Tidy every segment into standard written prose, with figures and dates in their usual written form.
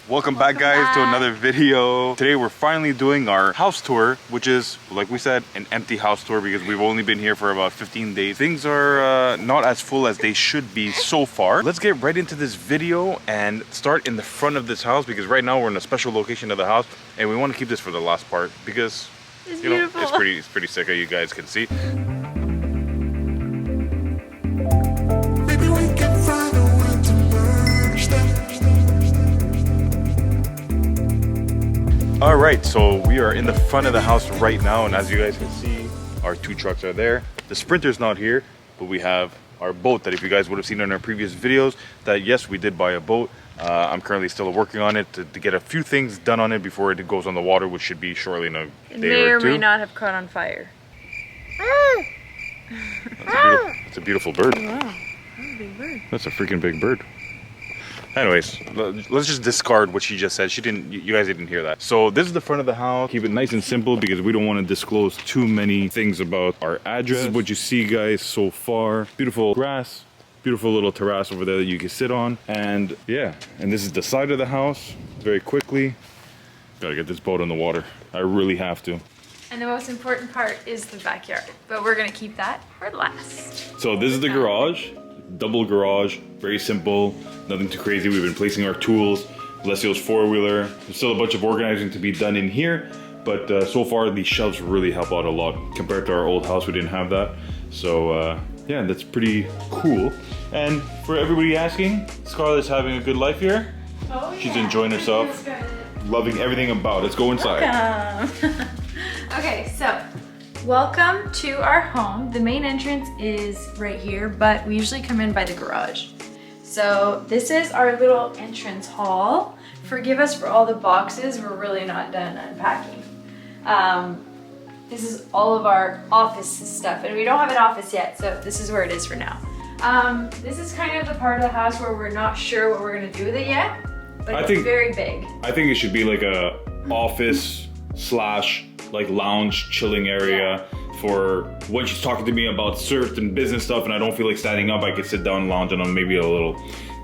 Welcome back, guys, to another video. Today we're finally doing our house tour, which is, like we said, an empty house tour because we've only been here for about 15 days. Things are not as full as they should be so far. Let's get right into this video and start in the front of this house because right now we're in a special location of the house and we want to keep this for the last part because it's you know, beautiful. it's pretty sick, as you guys can see. All right, so we are in the front of the house right now, and as you guys can see, our two trucks are there. The Sprinter's not here, but we have our boat that if you guys would have seen in our previous videos, that yes, we did buy a boat. I'm currently still working on it to get a few things done on it before it goes on the water, which should be shortly in a day or two. It may or may not have caught on fire. That's a beautiful bird. Wow, that's a big bird. That's a freaking big bird. Anyways, let's just discard what she just said. You guys didn't hear that. So this is the front of the house. Keep it nice and simple because we don't want to disclose too many things about our address. This is what you see, guys, so far. Beautiful grass, beautiful little terrace over there that you can sit on. And yeah, and this is the side of the house. Very quickly, gotta get this boat on the water. I really have to. And the most important part is the backyard, but we're gonna keep that for last. So this is the garage. Double garage, very simple, nothing too crazy. We've been placing our tools, Alessio's four-wheeler. There's still a bunch of organizing to be done in here, but so far these shelves really help out a lot. Compared to our old house, we didn't have that. So yeah, that's pretty cool. And for everybody asking, Scarlett's having a good life here. Oh, yeah. She's enjoying herself, loving everything about it. Let's go inside. Welcome. Okay, so welcome to our home. The main entrance is right here, but we usually come in by the garage. So this is our little entrance hall. Forgive us for all the boxes. We're really not done unpacking. This is all of our office stuff, and we don't have an office yet, so this is where it is for now. This is kind of the part of the house where we're not sure what we're gonna do with it yet, but it's very big. I think it should be like a office slash like lounge chilling area for when she's talking to me about certain business stuff and I don't feel like standing up, I could sit down and lounge on maybe a little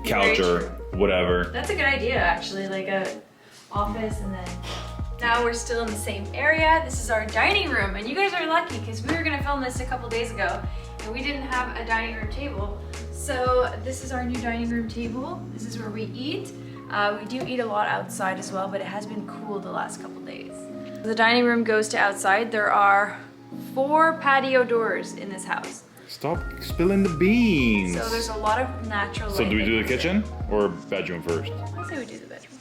couch or whatever. That's a good idea, actually, like a office. And then now we're still in the same area. This is our dining room, and you guys are lucky because we were gonna film this a couple days ago and we didn't have a dining room table. So this is our new dining room table. This is where we eat. We do eat a lot outside as well, but it has been cool the last couple days. The dining room goes to outside. There are 4 patio doors in this house. Stop spilling the beans. So there's a lot of natural light. So do we do the kitchen or bedroom first? I say we do the bedroom.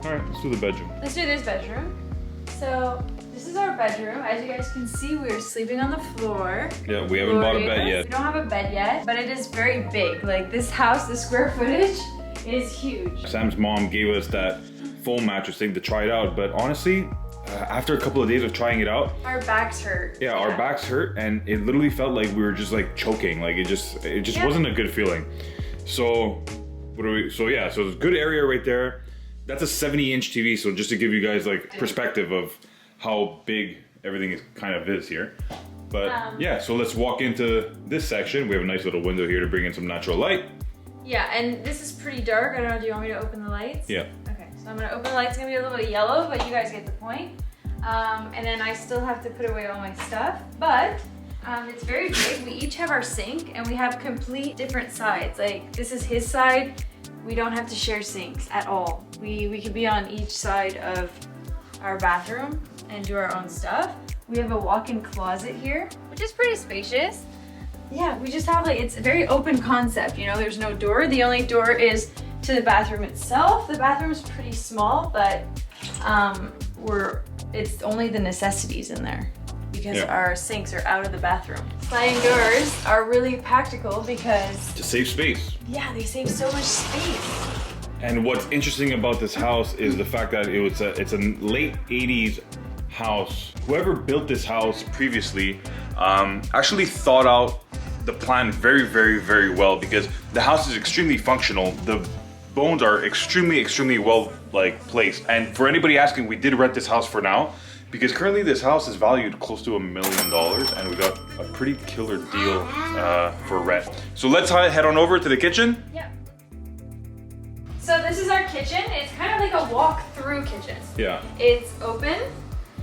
All right, let's do the bedroom. Let's do this bedroom. So this is our bedroom. As you guys can see, we're sleeping on the floor. Yeah, we haven't bought a bed yet. We don't have a bed yet, but it is very big. Like this house, the square footage is huge. Sam's mom gave us that foam mattress thing to try it out, but honestly, after a couple of days of trying it out, our backs hurt. Yeah, our backs hurt, and it literally felt like we were just like choking. Like it just wasn't a good feeling. So so it's a good area right there. That's a 70-inch TV. So just to give you guys like perspective of how big everything is here. But yeah, so let's walk into this section. We have a nice little window here to bring in some natural light. Yeah, and this is pretty dark. I don't know, do you want me to open the lights? Yeah. Okay, so I'm gonna open the lights. It's gonna be a little bit yellow, but you guys get the point. And then I still have to put away all my stuff, but it's very big. We each have our sink and we have complete different sides. Like this is his side. We don't have to share sinks at all. We could be on each side of our bathroom and do our own stuff. We have a walk-in closet here, which is pretty spacious. Yeah, we just have like, it's a very open concept, you know, there's no door. The only door is to the bathroom itself. The bathroom is pretty small, but it's only the necessities in there because our sinks are out of the bathroom. Sliding doors are really practical because to save space. Yeah, they save so much space. And what's interesting about this house is the fact that it's a late 80s house. Whoever built this house previously actually thought out the plan very, very, very well because the house is extremely functional. The bones are extremely well placed. And for anybody asking, we did rent this house for now because currently this house is valued close to $1 million and we got a pretty killer deal for rent. So let's head on over to the kitchen. Yeah. So this is our kitchen. It's kind of like a walk-through kitchen. Yeah. It's open,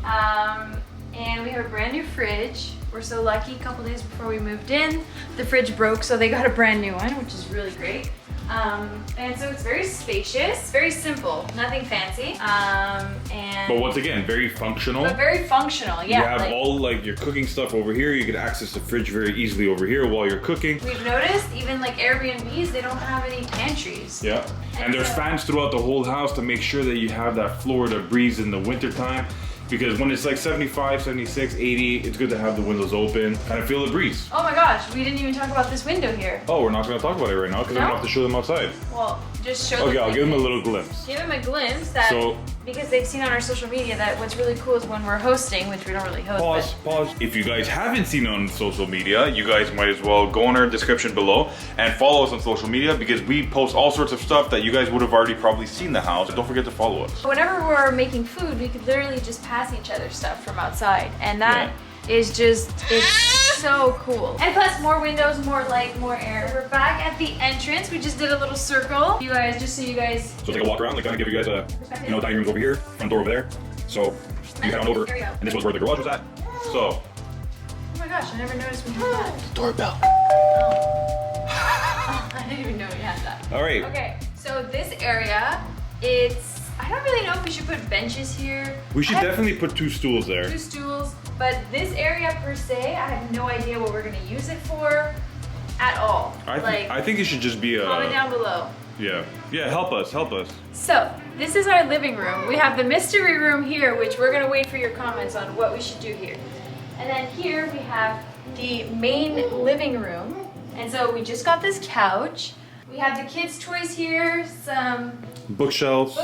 and we have a brand new fridge. We're so lucky. A couple days before we moved in, the fridge broke, so they got a brand new one, which is really great. And so it's very spacious, very simple, nothing fancy. But once again, very functional. But very functional, yeah. You have all like your cooking stuff over here. You can access the fridge very easily over here while you're cooking. We've noticed even like Airbnbs, they don't have any pantries. Yeah. And there's fans throughout the whole house to make sure that you have that Florida breeze in the wintertime. Because when it's like 75, 76, 80, it's good to have the windows open, kind of feel the breeze. Oh my gosh, we didn't even talk about this window here. Oh, we're not going to talk about it right now because I'm going to have to show them outside. Well, just show them. Okay, I'll give them a little glimpse. Give them a glimpse that, because they've seen on our social media that what's really cool is when we're hosting, which we don't really host. Pause. If you guys haven't seen on social media, you guys might as well go in our description below and follow us on social media because we post all sorts of stuff that you guys would have already probably seen the house. So don't forget to follow us. Whenever we're making food, we could literally just pass each other stuff from outside, and that is just, it's so cool. And plus more windows, more light, more air. We're back at the entrance. We just did a little circle. You guys, just so you guys. So take a walk around, like kind of give you guys a, dining room's over here, front door over there. So you head on over, and this was where the garage was at. So. Oh my gosh, I never noticed we had that. Doorbell. Oh, I didn't even know we had that. All right. Okay, so this area, I don't really know if we should put benches here. We should definitely put 2 stools there. 2 stools, but this area per se, I have no idea what we're gonna use it for at all. I think it should just be a... Comment down below. Yeah, help us. So, this is our living room. We have the mystery room here, which we're gonna wait for your comments on what we should do here. And then here we have the main living room. And so we just got this couch. We have the kids' toys here, some bookshelves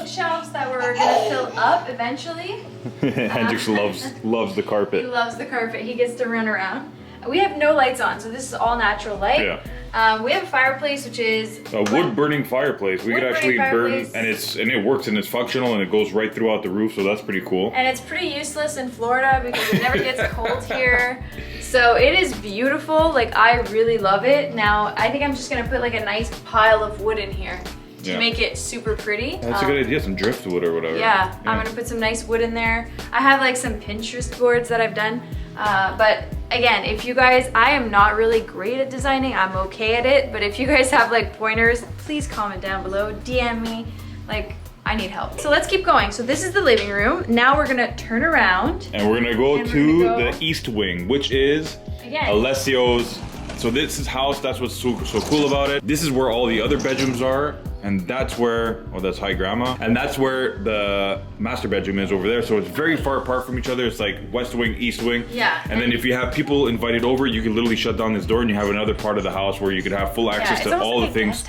that we're gonna fill up eventually. Hendrix loves the carpet. He loves the carpet. He gets to run around. We have no lights on, so this is all natural light. Yeah. We have a fireplace, which is a wood-burning fireplace. We could actually burn, and it works and it's functional and it goes right throughout the roof, so that's pretty cool. And it's pretty useless in Florida because it never gets cold here. So it is beautiful. Like, I really love it. Now, I think I'm just gonna put like a nice pile of wood in here to make it super pretty. That's a good idea, some driftwood or whatever. Yeah, I'm gonna put some nice wood in there. I have like some Pinterest boards that I've done. But again, if you guys, I am not really great at designing, I'm okay at it, but if you guys have like pointers, please comment down below, DM me, like, I need help. So let's keep going. So this is the living room. Now we're gonna turn around. And we're gonna go to the east wing, which is Alessio's. So this is his house, that's what's so cool about it. This is where all the other bedrooms are, and that's where, oh, that's Hi Grandma. And that's where the master bedroom is over there. So it's very far apart from each other. It's like west wing, east wing. Yeah. And then if you have people invited over, you can literally shut down this door and you have another part of the house where you could have full access to all the things.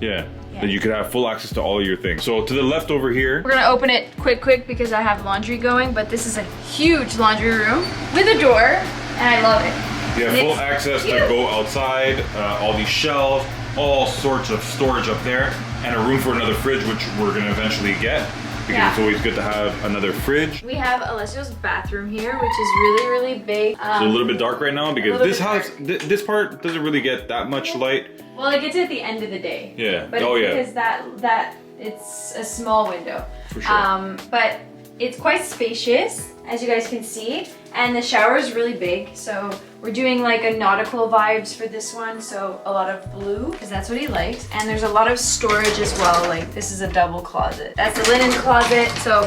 Yeah. That you could have full access to all of your things. So to the left over here. We're gonna open it quick because I have laundry going, but this is a huge laundry room with a door, and I love it. You have full access to go outside, all these shelves, all sorts of storage up there, and a room for another fridge, which we're gonna eventually get, because it's always good to have another fridge. We have Alessio's bathroom here, which is really big. It's a little bit dark right now because this house, this part doesn't really get that much light. Well, it gets it at the end of the day. Yeah. But because that it's a small window. For sure. But it's quite spacious, as you guys can see, and the shower is really big. So we're doing like a nautical vibes for this one. So a lot of blue, because that's what he likes. And there's a lot of storage as well. Like, this is a double closet. That's the linen closet. So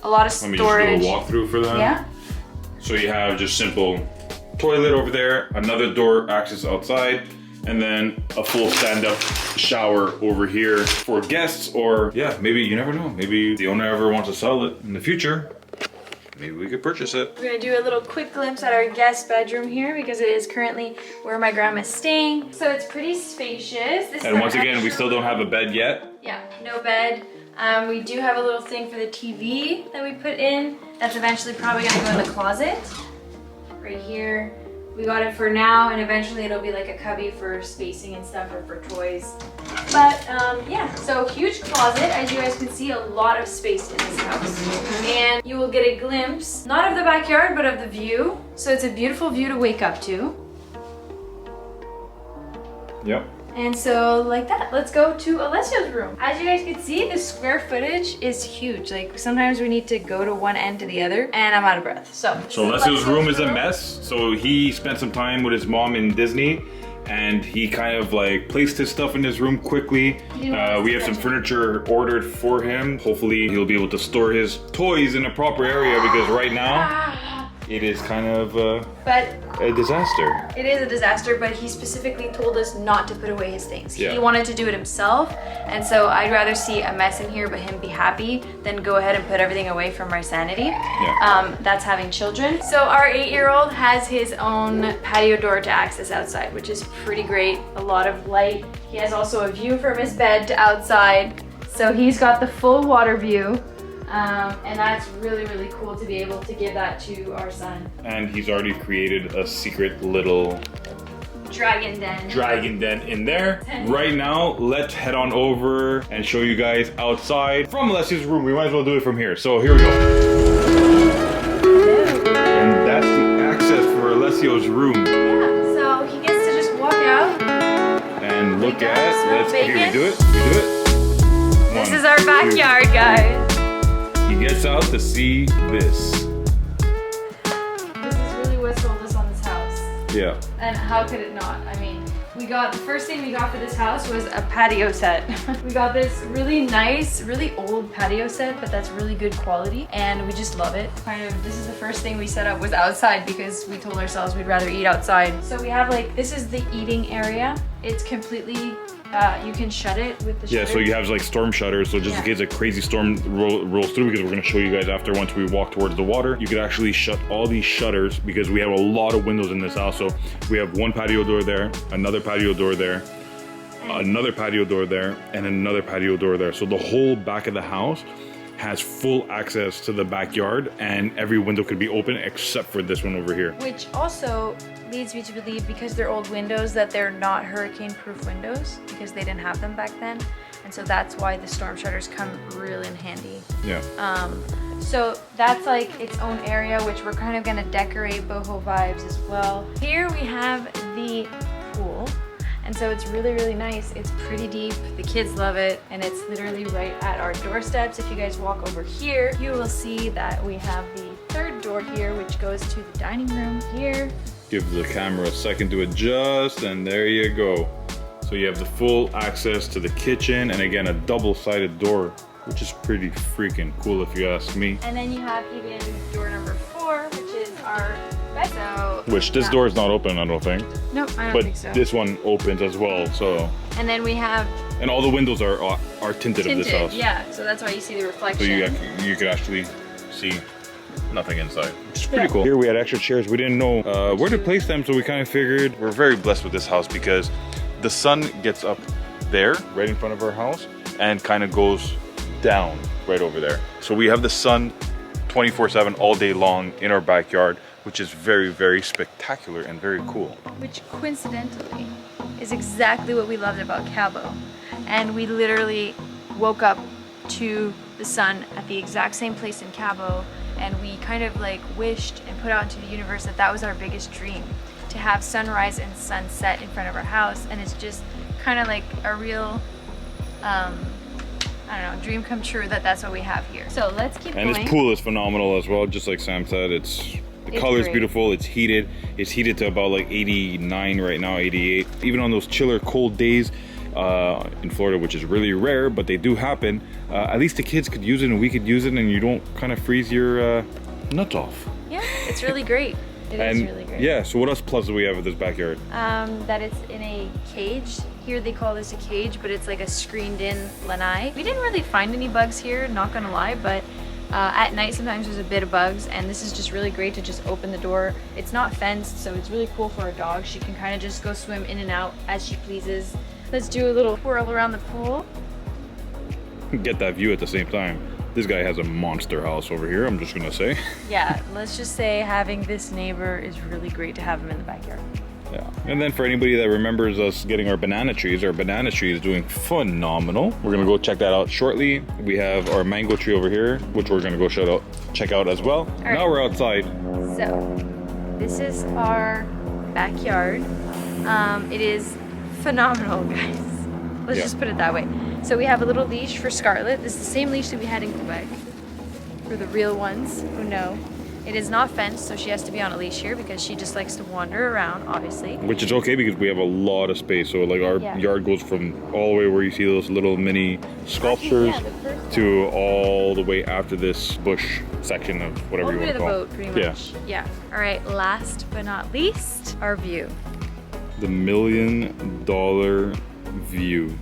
a lot of storage. Let me just do a walkthrough for that. Yeah. So you have just simple toilet over there, another door access outside, and then a full stand-up shower over here for guests, or maybe, you never know, maybe the owner ever wants to sell it in the future. Maybe we could purchase it. We're gonna do a little quick glimpse at our guest bedroom here because it is currently where my grandma's staying. So it's pretty spacious. And once again, we still don't have a bed yet. Yeah, no bed. We do have a little thing for the TV that we put in. That's eventually probably gonna go in the closet. Right here. We got it for now, and eventually it'll be like a cubby for spacing and stuff, or for toys. But yeah, so huge closet. As you guys can see, a lot of space in this house. And you will get a glimpse, not of the backyard, but of the view. So it's a beautiful view to wake up to. Yep. And so like that, let's go to Alessio's room. As you guys can see, the square footage is huge. Like sometimes we need to go to one end to the other and I'm out of breath. So Alessio's room is a mess. So he spent some time with his mom in Disney and he kind of like placed his stuff in his room quickly. We have some furniture ordered for him. Hopefully he'll be able to store his toys in a proper area because right now it is kind of a disaster. It is a disaster, but he specifically told us not to put away his things. Yeah. He wanted to do it himself, and so I'd rather see a mess in here but him be happy than go ahead and put everything away for my sanity. Yeah. That's having children. So our 8-year-old has his own patio door to access outside, which is pretty great. A lot of light. He has also a view from his bed to outside. So he's got the full water view. And that's really, really cool to be able to give that to our son. And he's already created a secret little dragon den in there. Right now, let's head on over and show you guys outside from Alessio's room. We might as well do it from here. So here we go. And that's the access for Alessio's room. Yeah, so he gets to just walk out. And look at, here we do it. We do it. This is our backyard, guys. He gets out to see this. This is really what sold us on this house. Yeah. And how could it not? I mean, the first thing we got for this house was a patio set. We got this really nice, really old patio set, but that's really good quality. And we just love it. This is the first thing we set up was outside because we told ourselves we'd rather eat outside. So we have this is the eating area. It's completely, you can shut it with the shutter. Yeah, so you have like storm shutters, so just in case a crazy storm rolls through, because we're gonna show you guys after once we walk towards the water, you could actually shut all these shutters because we have a lot of windows in this house. So we have one patio door there, another patio door there, another patio door there, and another patio door there. So the whole back of the house has full access to the backyard and every window could be open except for this one over here. Which also leads me to believe, because they're old windows, that they're not hurricane-proof windows because they didn't have them back then. And so that's why the storm shutters come really in handy. Yeah. So that's like its own area, which we're kind of gonna decorate boho vibes as well. Here we have the pool. And so it's really, really nice. It's pretty deep. The kids love it. And it's literally right at our doorsteps. If you guys walk over here, you will see that we have the third door here, which goes to the dining room here. Give the camera a second to adjust, and there you go. So you have the full access to the kitchen, and again, a double-sided door, which is pretty freaking cool if you ask me. And then you have even door number 4, which is our bed. So, which this door is not open, I don't think. Nope, I don't but think so. This one opens as well, so. And then we have. And all the windows are tinted of this house. Yeah, so that's why you see the reflection. So you could actually see nothing inside, which is pretty cool. Here we had extra chairs. We didn't know where to place them, so we kind of figured we're very blessed with this house because the sun gets up there, right in front of our house, and kind of goes down right over there. So we have the sun 24/7 all day long in our backyard, which is very, very spectacular and very cool. Which coincidentally is exactly what we loved about Cabo. And we literally woke up to the sun at the exact same place in Cabo, and we kind of like wished and put out into the universe that that was our biggest dream, to have sunrise and sunset in front of our house. And it's just kind of like a real I don't know, dream come true that that's what we have here. So let's keep going. And this pool is phenomenal as well, just like Sam said. The color is beautiful, it's heated. It's heated to about like 89 right now, 88. Even on those chiller cold days in Florida, which is really rare, but they do happen, at least the kids could use it and we could use it, and you don't kind of freeze your nuts off. Yeah, it's really great. It is really great. Yeah, so what else plus do we have with this backyard? That it's in a cage. Here they call this a cage, but it's like a screened in lanai. We didn't really find any bugs here, not gonna lie, but at night sometimes there's a bit of bugs, and this is just really great to just open the door. It's not fenced, so it's really cool for our dog. She can kind of just go swim in and out as she pleases. Let's do a little whirl around the pool. Get that view at the same time. This guy has a monster house over here, I'm just gonna say. Yeah, let's just say having this neighbor is really great to have him in the backyard. Yeah, and then for anybody that remembers us getting our banana tree is doing phenomenal. We're gonna go check that out shortly. We have our mango tree over here, which we're gonna go check out as well. All right. Now we're outside. So, this is our backyard. It is phenomenal, guys. Let's just put it that way. So we have a little leash for Scarlett. This is the same leash that we had in Quebec. For the real ones who know. It is not fenced, so she has to be on a leash here because she just likes to wander around, obviously. Which is okay because we have a lot of space. So like our yard goes from all the way where you see those little mini sculptures to all the way after this bush section of whatever you want to call it. All the way to the boat, pretty much. Yeah. All right, last but not least, our view. The $1 million view.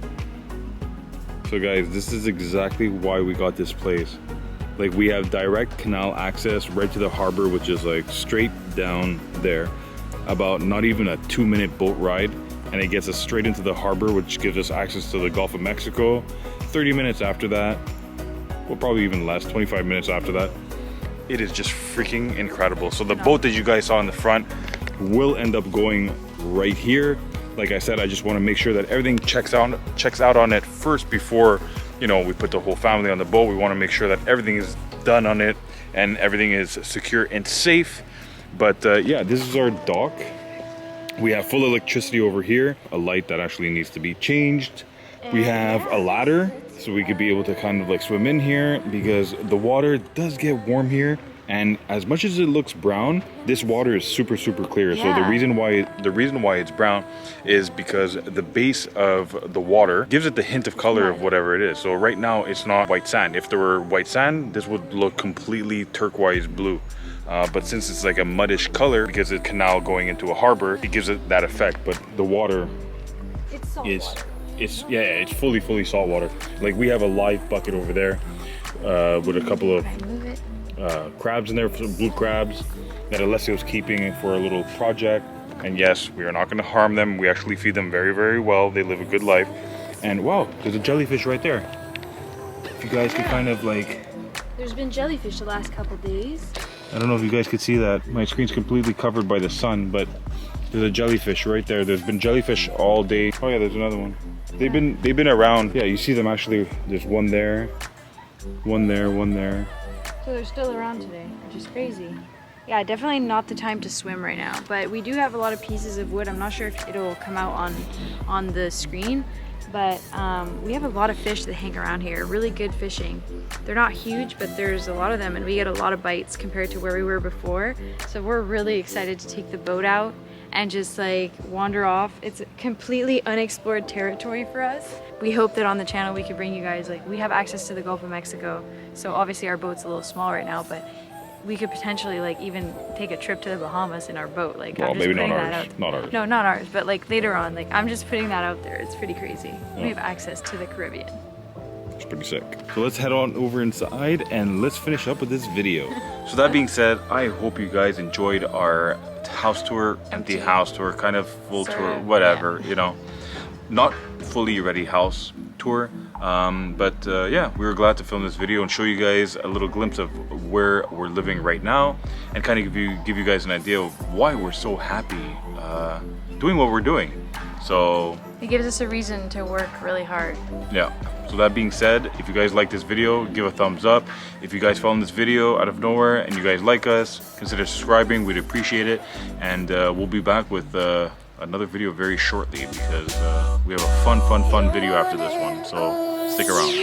So guys, this is exactly why we got this place. Like we have direct canal access right to the harbor, which is like straight down there. About not even a 2-minute boat ride. And it gets us straight into the harbor, which gives us access to the Gulf of Mexico. 30 minutes after that, well, probably even less, 25 minutes after that. It is just freaking incredible. So the boat that you guys saw in the front will end up going right here. Like I said, I just want to make sure that everything checks out on it first before, you know, we put the whole family on the boat. We want to make sure that everything is done on it and everything is secure and safe. But yeah, this is our dock. We have full electricity over here, a light that actually needs to be changed. We have a ladder so we could be able to kind of like swim in here because the water does get warm here. And as much as it looks brown, this water is super clear. So the reason why it's brown is because the base of the water gives it the hint of color of whatever it is. So right now it's not white sand. If there were white sand, this would look completely turquoise blue. But since it's like a muddish color because it's a canal going into a harbor, it gives it that effect. But the water it's fully salt water. Like we have a live bucket over there with a couple of crabs in there, some blue crabs that Alessio's keeping for a little project. And yes, we are not going to harm them. We actually feed them very well. They live a good life. And wow, there's a jellyfish right there. If you guys can kind of like... There's been jellyfish the last couple days. I don't know if you guys could see that. My screen's completely covered by the sun, but there's a jellyfish right there. There's been jellyfish all day. Oh yeah, there's another one. They've been around. Yeah, you see them actually. There's one there, one there. So they're still around today, which is crazy. Yeah, definitely not the time to swim right now, but we do have a lot of pieces of wood. I'm not sure if it'll come out on the screen, but we have a lot of fish that hang around here. Really good fishing. They're not huge, but there's a lot of them, and we get a lot of bites compared to where we were before. So we're really excited to take the boat out and just like wander off. It's completely unexplored territory for us. We hope that on the channel we could bring you guys, like we have access to the Gulf of Mexico. So obviously our boat's a little small right now, but we could potentially like even take a trip to the Bahamas in our boat. Like well, I'm just maybe putting not that ours. out. Not ours. No, not ours, but like later on, like I'm just putting that out there. It's pretty crazy. Yeah. We have access to the Caribbean. It's pretty sick. So let's head on over inside and let's finish up with this video. So that being said, I hope you guys enjoyed our house tour, empty house tour, kind of full tour, whatever, you know. Not fully ready house tour, but yeah, we were glad to film this video and show you guys a little glimpse of where we're living right now and kind of give you guys an idea of why we're so happy doing what we're doing. So it gives us a reason to work really hard. Yeah. So that being said, if you guys like this video, give a thumbs up. If you guys found this video out of nowhere and you guys like us, consider subscribing. We'd appreciate it. And we'll be back with another video very shortly because we have a fun video after this one. So stick around.